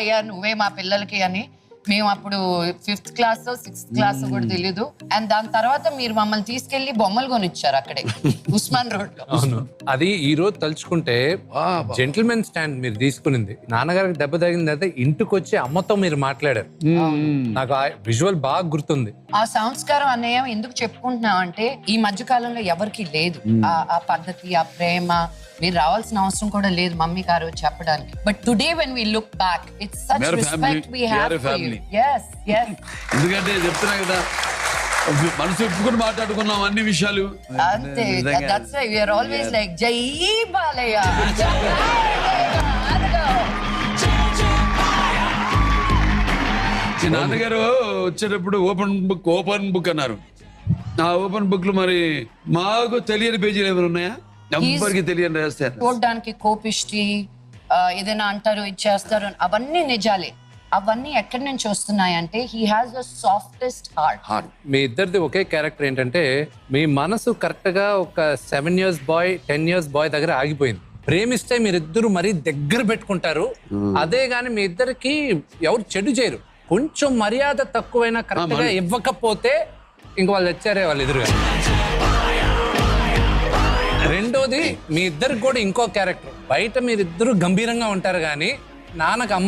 అయ్యా నువ్వే మా పిల్లలకి అని. మేము అప్పుడు 5th క్లాస్ 6th క్లాస్ కూడా తెలీదు. అండ్ దాని తర్వాత మీరు మమ్మల్ని తీసుకెళ్లి బొమ్మలు కొనిచ్చారు అక్కడే ఉస్మాన్ రోడ్ లో. అవును, అది ఈ రోజు తలుచుకుంటే జెంటిల్మెన్ స్టాండ్ మీరు తీసుకునింది. నాన్నగారికి దెబ్బ తగిలింది అయితే ఇంటికి వచ్చి అమ్మతో మీరు మాట్లాడారు. నాకు ఆ విజువల్ బాగా గుర్తుంది. ఆ సంస్కారం అన్నయ్య ఎందుకు చెప్పుకుంటున్నాం అంటే ఈ మధ్య కాలంలో ఎవరికి లేదు ఆ పద్ధతి, ఆ ప్రేమ. మీరు రావాల్సిన అవసరం కూడా లేదు మమ్మీ గారు చెప్పడానికి. But today when we look back it's such respect we have for you. yes yes ఎందుకంటే చెప్తున్నా కదా, మనసు ఒప్పుకొని మాట్లాడుకున్నాం అన్ని విషయాలు. అంతే. That's why we are always like జై బాలయ్య. నాన్నగారు వచ్చేటప్పుడు ఓపెన్ బుక్ అన్నారు. ఆ ఓపెన్ బుక్ లో మరి మాకు తెలియని పేజీలు ఏమైనా ఉన్నాయా? ఎవరికి తెలియని రాస్తారు. చూడడానికి కోపిష్టి, ఏదైనా అంటారు ఇచ్చేస్తారు, అవన్నీ నిజాలే. అవన్నీ ఎక్కడి నుంచి వస్తున్నాయంటే he has the softest heart. మీ ఇద్దరిది ఒకే క్యారెక్టర్ ఏంటంటే మీ మనసు కరెక్ట్ గా ఒక 7 years బాయ్ 10 years బాయ్ దగ్గర ఆగిపోయింది. ప్రేమిస్తే మీరిద్దరు మరీ దగ్గర పెట్టుకుంటారు. అదే గాని మీ ఇద్దరికి ఎవరు చెడు చేయరు. కొంచెం మర్యాద తక్కువైనా కరెక్ట్ గా ఇవ్వకపోతే ఇంక వాళ్ళు తెచ్చారే వాళ్ళు ఎదురుగా. రెండోది మీ ఇద్దరికి కూడా ఇంకో క్యారెక్టర్. బయట మీరిద్దరు గంభీరంగా ఉంటారు కానీ నాన్నకు అమ్మ